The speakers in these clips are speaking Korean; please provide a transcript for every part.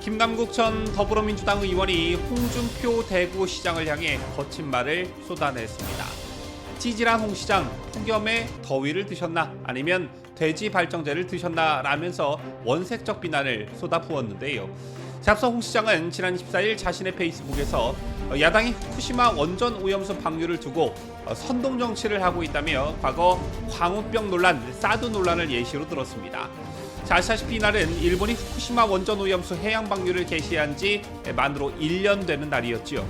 김남국 전 더불어민주당 의원이 홍준표 대구시장을 향해 거친 말을 쏟아냈습니다. 찌질한 홍 시장, 폭염에 더위를 드셨나 아니면 돼지 발정제를 드셨나 라면서 원색적 비난을 쏟아부었는데요. 앞서 홍 시장은 지난 14일 자신의 페이스북에서 야당이 후쿠시마 원전 오염수 방류를 두고 선동 정치를 하고 있다며 과거 광우병 논란, 사드 논란을 예시로 들었습니다. 아시다시피 이날은 일본이 후쿠시마 원전 오염수 해양 방류를 개시한 지 만으로 1년 되는 날이었지요.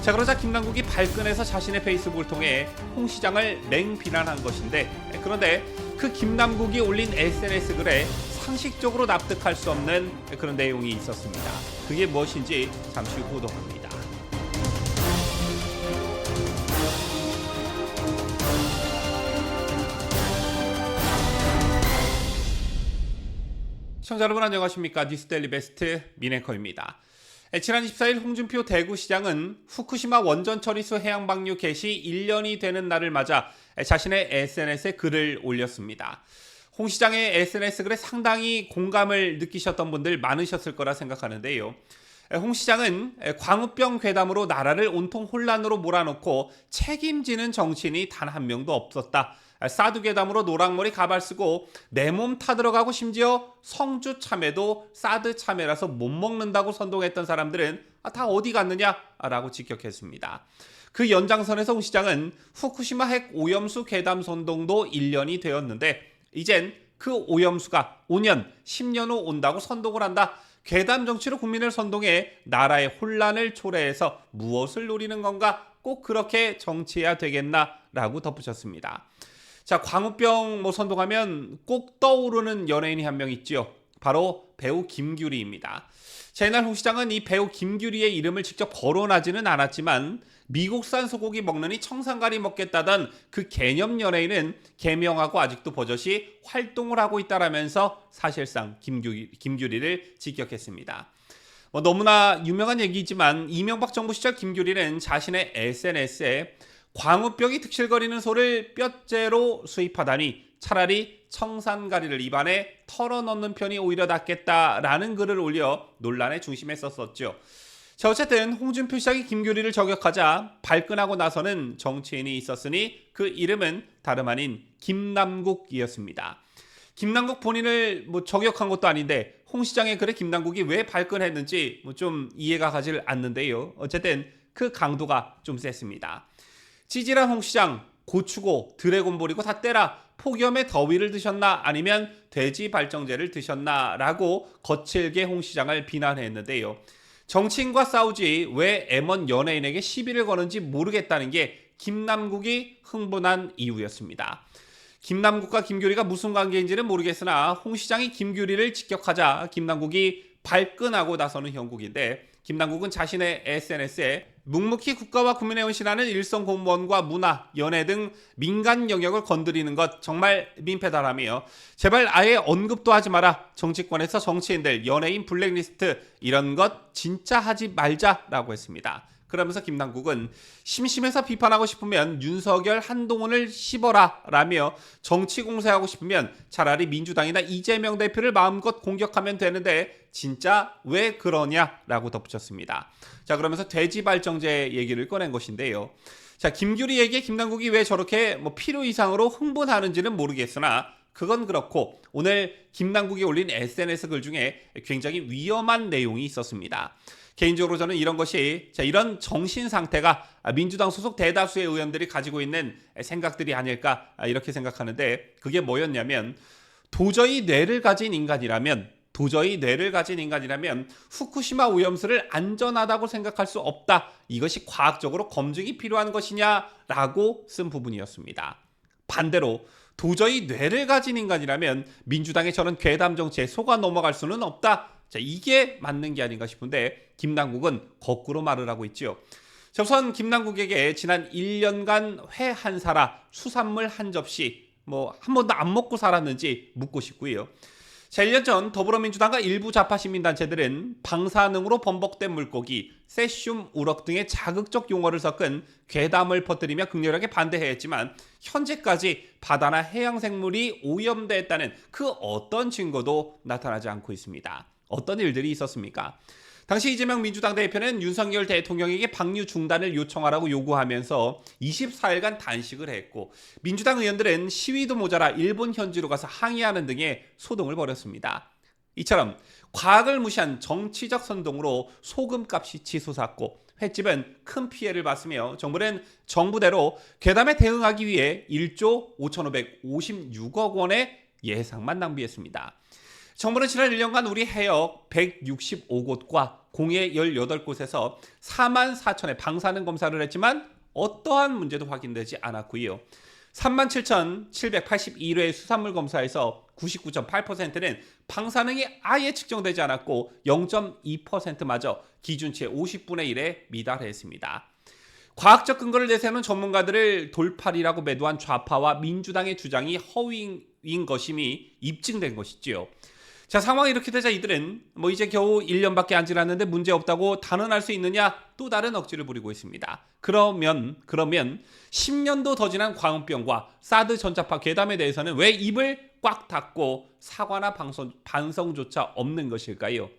그러자 김남국이 발끈해서 자신의 페이스북을 통해 홍 시장을 맹비난한 것인데, 그런데 그 김남국이 올린 SNS 글에 상식적으로 납득할 수 없는 그런 내용이 있었습니다. 그게 무엇인지 잠시 후 보도합니다. 시청자 여러분 안녕하십니까? 뉴스데일리 베스트 민앵커입니다. 지난 24일 홍준표 대구시장은 후쿠시마 원전 처리수 해양 방류 개시 1년이 되는 날을 맞아 자신의 SNS에 글을 올렸습니다. 홍 시장의 SNS 글에 상당히 공감을 느끼셨던 분들 많으셨을 거라 생각하는데요. 홍 시장은 광우병 괴담으로 나라를 온통 혼란으로 몰아넣고 책임지는 정치인이 단 한 명도 없었다. 사드 괴담으로 노랑머리 가발 쓰고 내 몸 타들어가고 심지어 성주 참외도 사드 참외라서 못 먹는다고 선동했던 사람들은 다 어디 갔느냐라고 직격했습니다. 그 연장선에서 홍 시장은 후쿠시마 핵 오염수 괴담 선동도 1년이 되었는데 이젠 그 오염수가 5년, 10년 후 온다고 선동을 한다. 괴담 정치로 국민을 선동해 나라의 혼란을 초래해서 무엇을 노리는 건가? 꼭 그렇게 정치해야 되겠나라고 덧붙였습니다. 광우병 선동하면 꼭 떠오르는 연예인이 한 명 있죠. 바로 배우 김규리입니다. 이날 홍 시장은 이 배우 김규리의 이름을 직접 거론하지는 않았지만 미국산 소고기 먹느니 청산가리 먹겠다던 그 개념 연예인은 개명하고 아직도 버젓이 활동을 하고 있다라면서 사실상 김규리를 직격했습니다. 너무나 유명한 얘기지만 이명박 정부 시절 김규리는 자신의 SNS에 광우병이 득실거리는 소를 뼈째로 수입하다니 차라리 청산가리를 입안에 털어넣는 편이 오히려 낫겠다라는 글을 올려 논란의 중심에 섰었죠. 어쨌든 홍준표 시장이 김규리를 저격하자 발끈하고 나서는 정치인이 있었으니 그 이름은 다름 아닌 김남국이었습니다. 김남국 본인을 저격한 것도 아닌데 홍 시장의 글에 김남국이 왜 발끈했는지 좀 이해가 가질 않는데요. 어쨌든 그 강도가 좀 셌습니다. 찌질한 홍 시장, 고추고 드래곤볼이고 다 떼라. 폭염에 더위를 드셨나 아니면 돼지 발정제를 드셨나 라고 거칠게 홍 시장을 비난했는데요. 정치인과 싸우지 왜 M1 연예인에게 시비를 거는지 모르겠다는 게 김남국이 흥분한 이유였습니다. 김남국과 김규리가 무슨 관계인지는 모르겠으나 홍 시장이 김규리를 직격하자 김남국이 발끈하고 나서는 형국인데, 김남국은 자신의 SNS에 묵묵히 국가와 국민의 헌신하는 일선 공무원과 문화, 연예 등 민간 영역을 건드리는 것 정말 민폐다라며 제발 아예 언급도 하지 마라. 정치권에서 정치인들, 연예인 블랙리스트 이런 것 진짜 하지 말자라고 했습니다. 그러면서 김남국은 심심해서 비판하고 싶으면 윤석열, 한동훈을 씹어라 라며 정치 공세하고 싶으면 차라리 민주당이나 이재명 대표를 마음껏 공격하면 되는데 진짜 왜 그러냐라고 덧붙였습니다. 그러면서 돼지 발정제 얘기를 꺼낸 것인데요. 김규리에게 김남국이 왜 저렇게 필요 이상으로 흥분하는지는 모르겠으나 그건 그렇고 오늘 김남국이 올린 SNS 글 중에 굉장히 위험한 내용이 있었습니다. 개인적으로 저는 이런 것이 이런 정신 상태가 민주당 소속 대다수의 의원들이 가지고 있는 생각들이 아닐까 이렇게 생각하는데, 그게 뭐였냐면 도저히 뇌를 가진 인간이라면 후쿠시마 오염수를 안전하다고 생각할 수 없다. 이것이 과학적으로 검증이 필요한 것이냐라고 쓴 부분이었습니다. 반대로 도저히 뇌를 가진 인간이라면 민주당의 저런 괴담 정치에 속아 넘어갈 수는 없다. 이게 맞는 게 아닌가 싶은데 김남국은 거꾸로 말을 하고 있죠. 우선 김남국에게 지난 1년간 회 한 사라, 수산물 한 접시 한 번도 안 먹고 살았는지 묻고 싶고요. 1년 전 더불어민주당과 일부 좌파 시민단체들은 방사능으로 범벅된 물고기, 세슘, 우럭 등의 자극적 용어를 섞은 괴담을 퍼뜨리며 극렬하게 반대했지만 현재까지 바다나 해양생물이 오염됐다는 그 어떤 증거도 나타나지 않고 있습니다. 어떤 일들이 있었습니까? 당시 이재명 민주당 대표는 윤석열 대통령에게 방류 중단을 요청하라고 요구하면서 24일간 단식을 했고, 민주당 의원들은 시위도 모자라 일본 현지로 가서 항의하는 등의 소동을 벌였습니다. 이처럼 과학을 무시한 정치적 선동으로 소금값이 치솟았고, 횟집은 큰 피해를 봤으며 정부는 정부대로 괴담에 대응하기 위해 1조 5,556억 원의 예상만 낭비했습니다. 정부는 지난 1년간 우리 해역 165곳과 공해 18곳에서 4만 4천의 방사능 검사를 했지만 어떠한 문제도 확인되지 않았고요. 37,782회의 수산물 검사에서 99.8%는 방사능이 아예 측정되지 않았고 0.2%마저 기준치의 50분의 1에 미달했습니다. 과학적 근거를 내세우는 전문가들을 돌팔이라고 매도한 좌파와 민주당의 주장이 허위인 것임이 입증된 것이지요. 자, 상황이 이렇게 되자 이들은 이제 겨우 1년밖에 안 지났는데 문제 없다고 단언할 수 있느냐, 또 다른 억지를 부리고 있습니다. 그러면 10년도 더 지난 광우병과 사드 전자파 괴담에 대해서는 왜 입을 꽉 닫고 사과나 반성조차 없는 것일까요?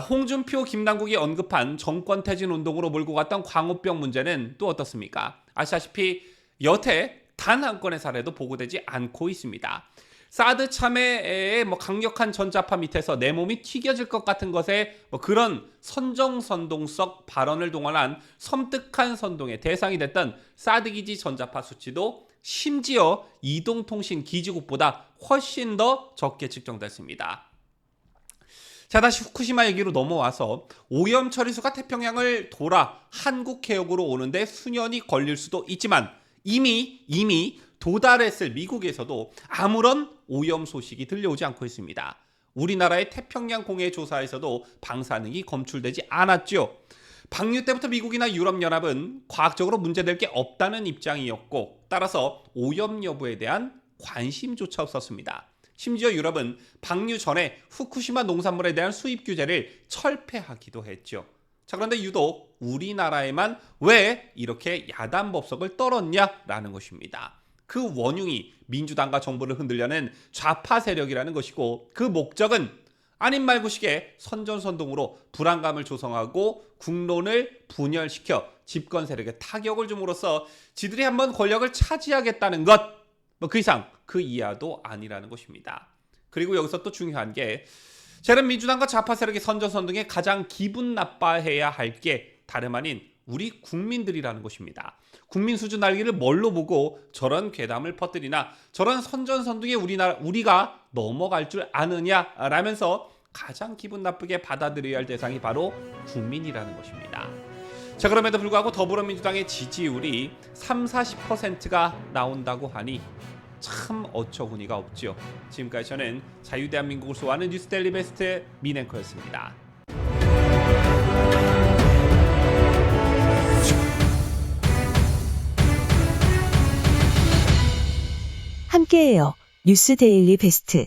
홍준표, 김남국이 언급한 정권 퇴진 운동으로 몰고 갔던 광우병 문제는 또 어떻습니까? 아시다시피 여태 단 한 건의 사례도 보고되지 않고 있습니다. 사드 참외의 강력한 전자파 밑에서 내 몸이 튀겨질 것 같은 것에 그런 선정선동적 발언을 동원한 섬뜩한 선동의 대상이 됐던 사드 기지 전자파 수치도 심지어 이동통신 기지국보다 훨씬 더 적게 측정됐습니다. 자, 다시 후쿠시마 얘기로 넘어와서 오염 처리수가 태평양을 돌아 한국 해역으로 오는데 수년이 걸릴 수도 있지만 이미 도달했을 미국에서도 아무런 오염 소식이 들려오지 않고 있습니다. 우리나라의 태평양 공해 조사에서도 방사능이 검출되지 않았죠. 방류 때부터 미국이나 유럽연합은 과학적으로 문제될 게 없다는 입장이었고, 따라서 오염 여부에 대한 관심조차 없었습니다. 심지어 유럽은 방류 전에 후쿠시마 농산물에 대한 수입 규제를 철폐하기도 했죠. 자, 그런데 유독 우리나라에만 왜 이렇게 야단 법석을 떨었냐라는 것입니다. 그 원흉이 민주당과 정부를 흔들려는 좌파 세력이라는 것이고, 그 목적은 아닌 말고식의 선전선동으로 불안감을 조성하고 국론을 분열시켜 집권 세력에 타격을 줌으로써 지들이 한번 권력을 차지하겠다는 것, 그 이상 그 이하도 아니라는 것입니다. 그리고 여기서 또 중요한 게, 저는 민주당과 좌파 세력의 선전선동에 가장 기분 나빠해야 할 게 다름 아닌 우리 국민들이라는 것입니다. 국민 수준 날개를 뭘로 보고 저런 괴담을 퍼뜨리나, 저런 선전선동에 우리가 넘어갈 줄 아느냐라면서 가장 기분 나쁘게 받아들여야 할 대상이 바로 국민이라는 것입니다. 자, 그럼에도 불구하고 더불어민주당의 지지율이 30-40%가 나온다고 하니 참 어처구니가 없죠. 지금까지 저는 자유대한민국을 소화하는 뉴스데일리 베스트 민앵커였습니다. 함께해요. 뉴스데일리 베스트.